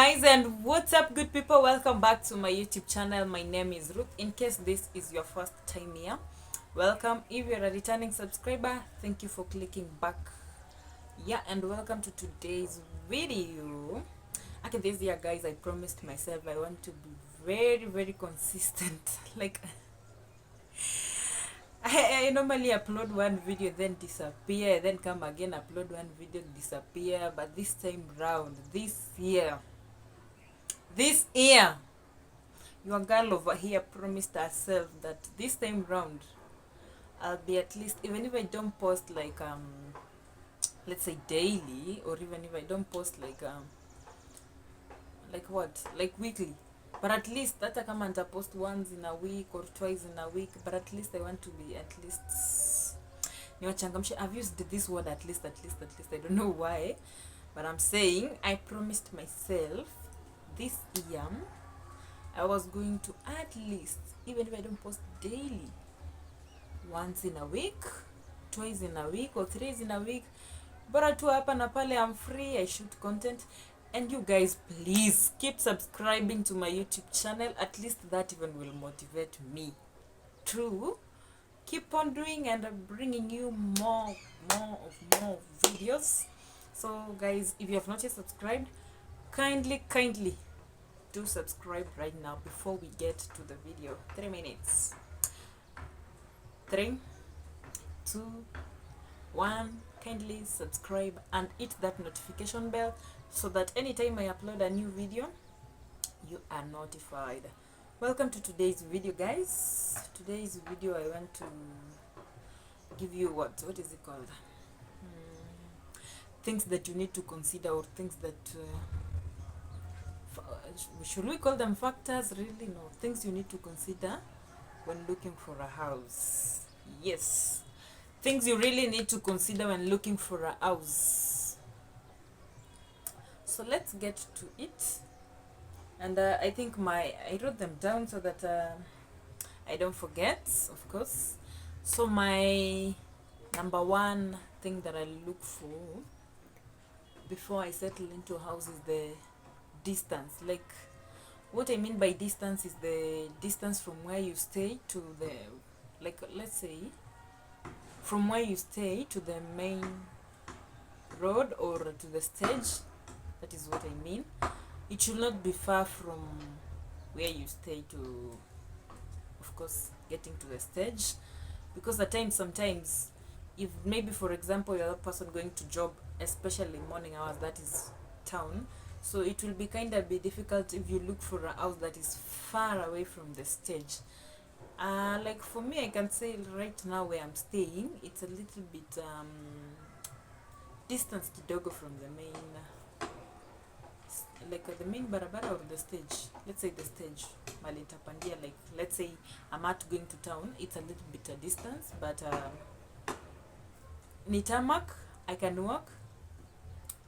Guys, and what's up, good people? Welcome back to my YouTube channel. My name is Ruth. In case this is your first time here, welcome. If you're a returning subscriber, thank you for clicking back. Yeah, and welcome to today's video. Okay, this year, guys, I promised myself I want to be very consistent. Like, I normally upload one video, then disappear, then come again, upload one video, disappear. But this time round, this year, your girl over here promised herself that this time round I'll be at least, even if I don't post like let's say daily, or even if I don't post like what, like weekly, but at least hata kama post once in a week or twice in a week, but at least I want to be at least niwachangamshe. I've used this word at least, I don't know why, but I'm saying I promised myself this year I was going to at least, even if I don't post daily, once in a week, twice in a week, or thrice in a week, bora tu hapa na pale I'm free, I shoot content. And you guys, please keep subscribing to my YouTube channel. At least that even will motivate me to keep on doing and bringing you more videos. So guys, if you have not yet subscribed, kindly do subscribe right now before we get to the video. 3 minutes. 3, 2, 1. Kindly subscribe and hit that notification bell so that anytime I upload a new video, you are notified. Welcome to today's video, guys. Today's video I want to give you what is it called? Things that you need to consider, or things that should we call them factors? Really, no. Things you need to consider when looking for a house. Yes, things you really need to consider when looking for a house. So let's get to it. And I think I wrote them down so that I don't forget, of course. So my number one thing that I look for before I settle into a house is the distance. Like, what I mean by distance is the distance from where you stay to the, like, let's say from where you stay to the main road or to the stage. That is what I mean. It should not be far from where you stay to, of course, getting to the stage, because at times, sometimes, if maybe for example you're a person going to job, especially morning hours, that is town, so it will be kind of be difficult if you look for a house that is far away from the stage. Like for me, I can say right now where I'm staying, it's a little bit distance kidogo from the main, like the main barabara or the stage. Let's say the stage Malita Pandia, like let's say I'm out going to town, it's a little bit a distance, but ni tarmac, I can walk.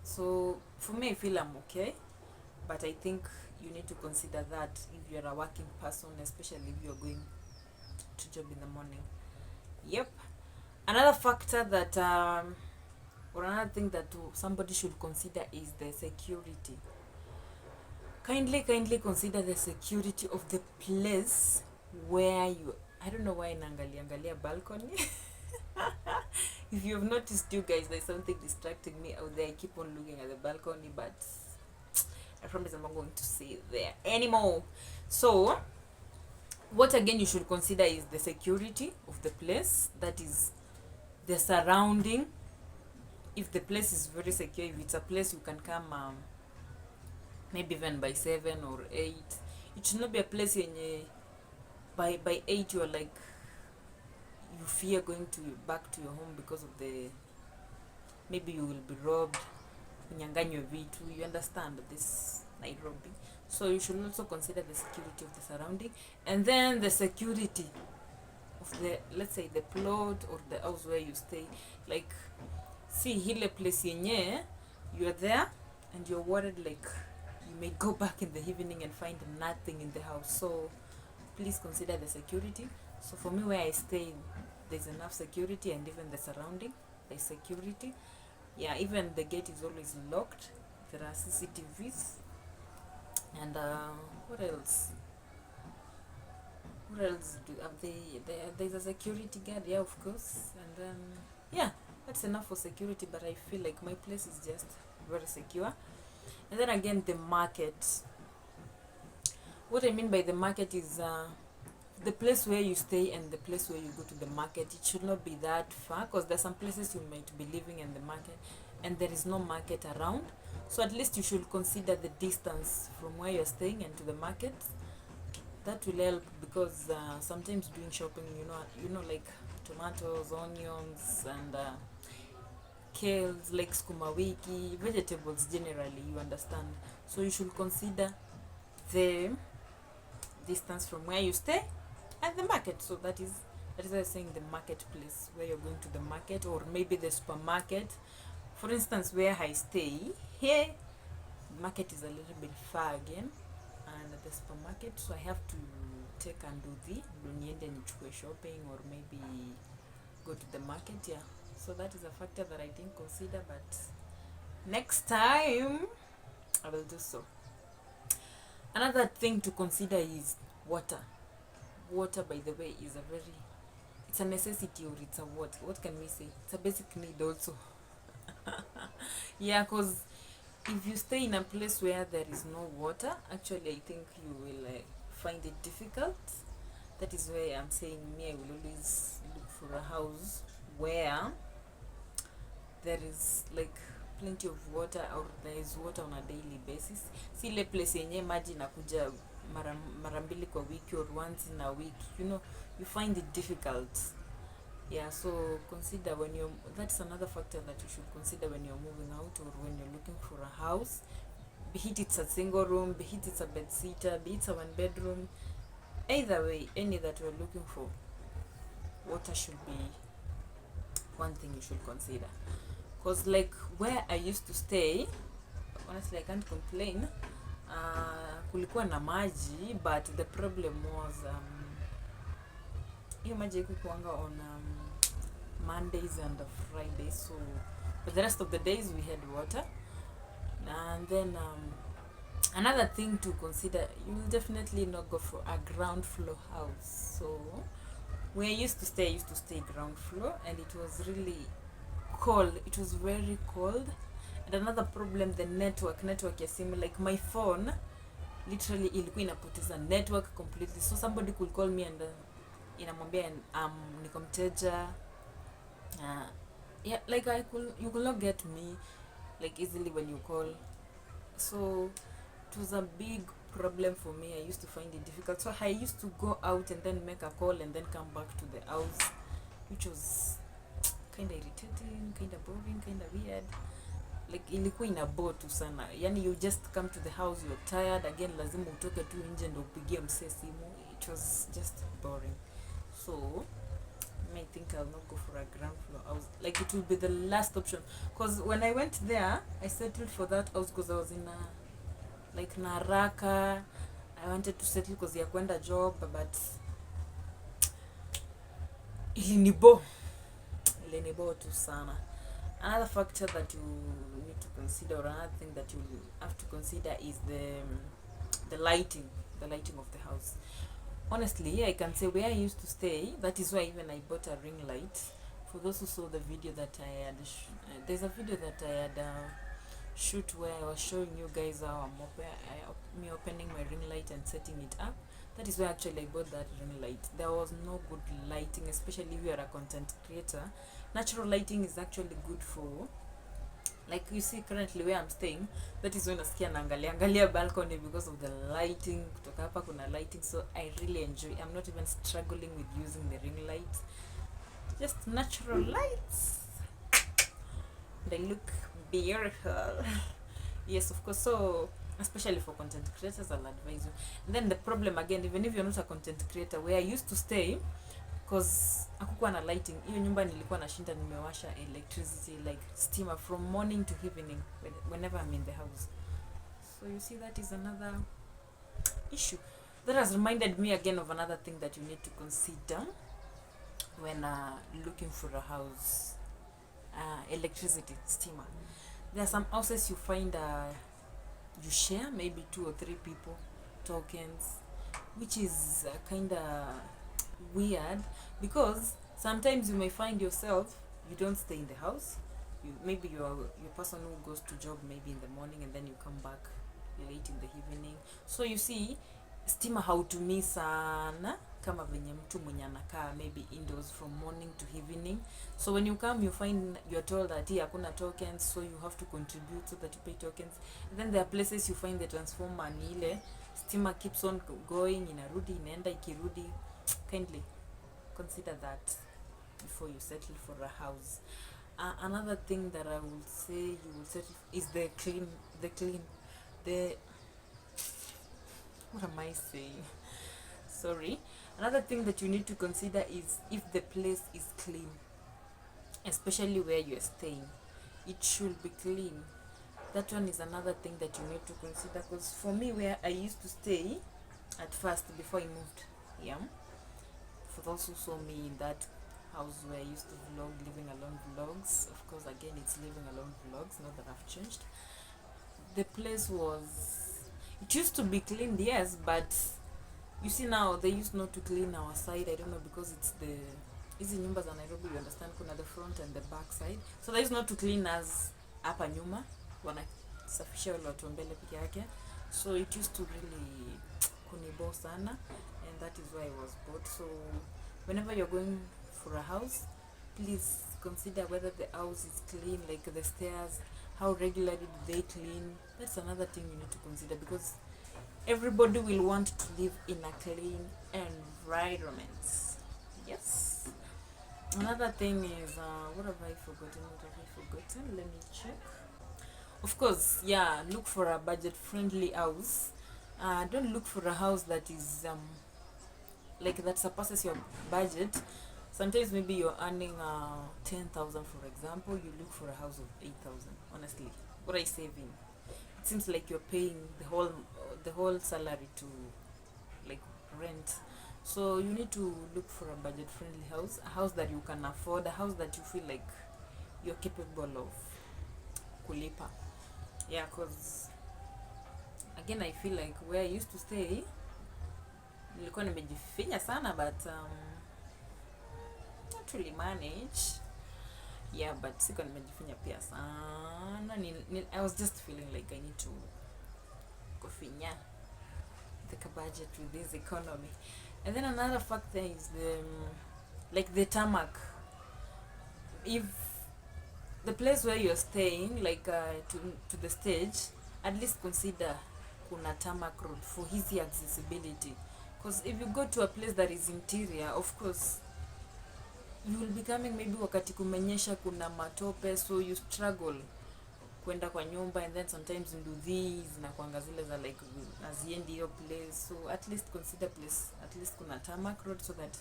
So for me, I feel I'm okay, but I think you need to consider that if you're a working person, especially if you're going to job in the morning. Yep. Another factor that or another thing that somebody should consider is the security. Kindly consider the security of the place where you, I don't know why naangalia balcony. If you have noticed, you guys, there's something distracting me out there. I keep on looking at the balcony, but I promise I'm not going to say it there anymore. So what again you should consider is the security of the place, that is the surrounding. If the place is very secure, if it's a place you can come maybe even by 7 or 8, it should not be a place yenye by 8 you're like, you fear going to back to your home because of the, maybe you will be robbed, unyanganywe vitu, you understand this Nairobi. So you should also consider the security of the surrounding, and then the security of the, let's say, the plot or the house where you stay. Like, see hile place yenye you're there and you're worried like you may go back in the evening and find nothing in the house. So please consider the security. So for me, where I stay, there's enough security, and even the surrounding, there's security. Yeah, even the gate is always locked. There are CCTVs. And what else? What else do have there's a security guard, yeah, of course. And then yeah, that's enough for security, but I feel like my place is just very secure. And then again, the market. What I mean by the market is the place where you stay and the place where you go to the market, it should not be that far, because there's some places you might be living in the market and there is no market around. So at least you should consider the distance from where you're staying and to the market. That will help, because sometimes doing shopping, like tomatoes, onions, and kales, like skuma wiki, vegetables generally, you understand. So you should consider the distance from where you stay and the market. So that is why I'm saying the marketplace, where you're going to the market, or maybe the supermarket. For instance, where I stay here, market is a little bit far again, and the supermarket, so I have to take and do the niende nichukue shopping, or maybe go to the market. Yeah, so that is a factor that I didn't consider, but next time I will do so. Another thing to consider is water. Water, by the way, is it's a necessity, or it's a what can we say, it's a basic need also. Yeah, because if you stay in a place where there is no water, actually I think you will find it difficult. That is why I'm saying, me, I will always look for a house where there is like plenty of water, or there is water on a daily basis. Si ile place yenye maji inakuja mara mbili kwa wiki, or once in a week, you find it difficult. Yeah, so consider that's another factor that you should consider when you're moving out, or when you're looking for a house, be it it's a single room, be it it's a bed sitter, be it a one bedroom. Either way, any that you're looking for, water should be one thing you should consider. Because like where I used to stay, honestly I can't complain. Kulikuwa na maji, but the problem was hiyo maji ikukuanga on Mondays and Fridays, so but the rest of the days we had water. And then another thing to consider, you will definitely not go for a ground floor house. So where I used to stay ground floor, and it was really cold. It was very cold. And another problem, the network ya simu, like my phone literally ilikuwa inapoteza network completely. So somebody could call me and inamwambia niko mteja. Yeah, like you could not get me like easily when you call. So it was a big problem for me. I used to find it difficult. So I used to go out and then make a call and then come back to the house, which was kind of irritating, kind of boring, kind of weird. Like ilikuwa inabore tu sana. Yani you just come to the house, you're tired, again lazima utoke tu nje ndo upigie msee simu. It was just boring. So I think I'll not go for a ground floor house. Like it will be the last option, because when I went there, I settled for that house because I was in Naraka. I wanted to settle because ya kwenda job, but ilinibo tu sana. Another factor that you need to consider, or another thing that you have to consider, is the lighting of the house. Honestly, I can say where I used to stay, that is why even I bought a ring light. For those who saw the video that I had, there's a video that I had shoot where I was showing you guys how me opening my ring light and setting it up. That is where actually I bought that ring light. There was no good lighting, especially if you are a content creator. Natural lighting is actually good for, like you see currently where I'm staying, that is when nasikia naangalia balcony because of the lighting. Kutoka hapa kuna lighting, so I really enjoy. I'm not even struggling with using the ring light. Just natural lights. They look beautiful. Yes, of course. So especially for content creators, I'll advise you. And then the problem again, even if you're not a content creator, where I used to stay, because hakukuwa na lighting, hiyo nyumba nilikuwa nashinda nimewasha electricity, like steamer, from morning to evening whenever I'm in the house. So you see, that is another issue. That has reminded me again of another thing that you need to consider when looking for a house. Electricity, steamer. There are some houses you find you share maybe 2 or 3 people tokens, which is kind of weird, because sometimes you may find yourself, you don't stay in the house, maybe you're your person who goes to job maybe in the morning, and then you come back late in the evening. So you see, stima hautumii sana kama venye mtu mwenye anakaa maybe indoors from morning to evening. So when you come, you find you're told that hii hakuna tokens, so you have to contribute so that you pay tokens. And then there are places you find the transformer ni ile stima keeps on going, inarudi inaenda ikirudi. Kindly consider that before you settle for a house. Another thing that I would say you will settle is the what am I saying? Sorry. Another thing that you need to consider is if the place is clean, especially where you're staying. It should be clean. That one is another thing that you need to consider, because for me, where I used to stay at first before I moved, yeah, for those who saw me in that house where I used to vlog, living alone vlogs, of course again it's living alone vlogs, not that I've changed. The place it used to be cleaned, yes, but you see now they used not to clean our side. I don't know, because it's the hizi nyumba za Nairobi, you understand, kuna the front and the back side, so they used not to clean us hapa nyuma, wanasafisha wale watu mbele peke yake. So it used to really kunibo sana, and that is why I was bored. So whenever you're going for a house, please consider whether the house is clean, like the stairs, how regularly do they clean. That's another thing you need to consider, because everybody will want to live in a clean environment. Yes. Another thing is, what have I forgotten? Let me check. Of course, yeah, look for a budget-friendly house. Don't look for a house that is like that surpasses your budget. Sometimes maybe you're earning 10,000, for example. You look for a house of 8,000. Honestly, what are you saving? It seems like you're paying the whole salary to like rent. So you need to look for a budget-friendly house, a house that you can afford, a house that you feel like you're capable of kulipa. Yeah, because again, I feel like where I used to stay, nilikuwa nimejifinya sana, but not really manage. Yeah, but sikuwa nimejifinya pia sana. I was just feeling like I need to kufinya the budget with this economy. And then another factor is the tarmac. If the place where you're staying, like to the stage, at least consider kuna tarmac road for easy accessibility. Because if you go to a place that is interior, of course you will be coming maybe wakati kumenyesha kuna matope, so you struggle kwenda kwa nyumba, and then sometimes nduthi zinakuanga zile za like aziendi hiyo place. So at least consider place, at least kuna tarmac road, so that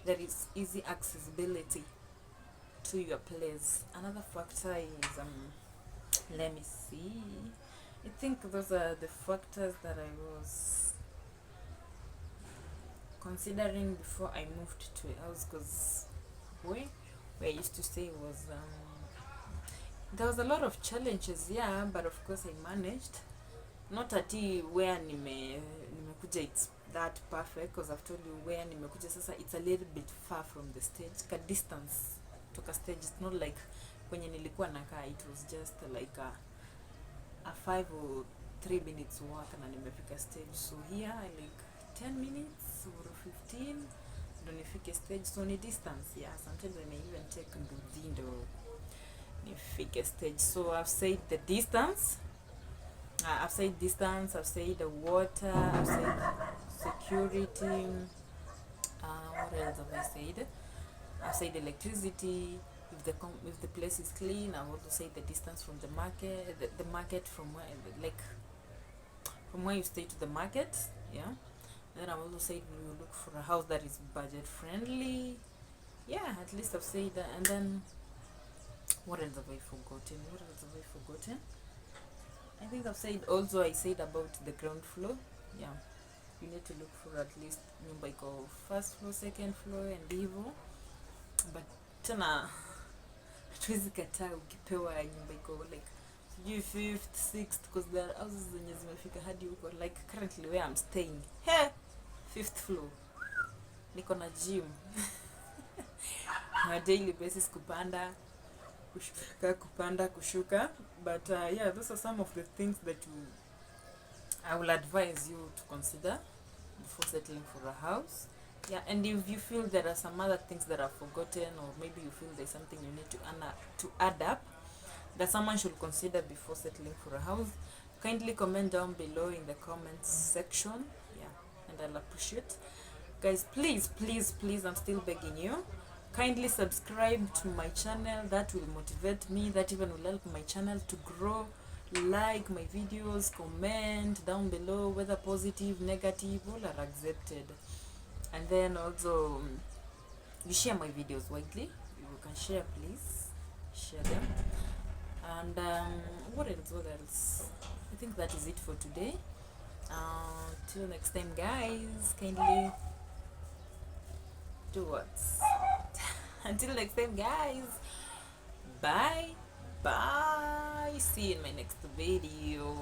there is easy accessibility to your place. Another factor is let me see, I think those are the factors that I was considering before I moved to a house, because where I used to stay was there was a lot of challenges, yeah, but of course I managed. Not ati where nimekuja it's that perfect, because I've told you where nimekuja sasa it's a little bit far from the stage, ka distance toka stage. It's not like kwenye nilikuwa nakaa, it was just like a 5 or 3 minutes walk na nimefika stage. So here I like 10 minutes or 15 ndo nifike stage. So ni distance, yeah, sometimes I may even take nduthi ndo nifike stage. So I've said the distance, I've said the water, I've said security, what else have I said? I've said electricity. If the place is clean, I've also said the distance from the market, the market from where you stay to the market, yeah. Then I've also said you look for a house that is budget friendly. Yeah, at least I've said that. And then what else have I forgotten? I think I've said also, I said about the ground floor. Yeah, you need to look for at least nyumba iko first floor, second floor and hivyo. But tena hatuwezi kataa ukipewa nyumba iko like sijui fifth, sixth, because there are houses zenye zimefika hadi huko, like currently where I'm staying, he, fifth floor, niko na gym on a daily basis, kupanda kushuka, kupanda kushuka. But yeah, those are some of the things that I will advise you to consider before settling for a house. Yeah, and if you feel there are some other things that are forgotten, or maybe you feel there's something you need to add up that someone should consider before settling for a house, kindly comment down below in the comments section. Yeah, and I'll appreciate. Guys, please, please, please, I'm still begging you, kindly subscribe to my channel. That will motivate me, that even will help my channel to grow. Like my videos, comment down below, whether positive, negative, all are accepted. And then also, you share my videos widely. You can share, please share them. And what else? I think that is it for today. Till next time, guys, kindly do what? Until next time, guys, bye bye, see you in my next video.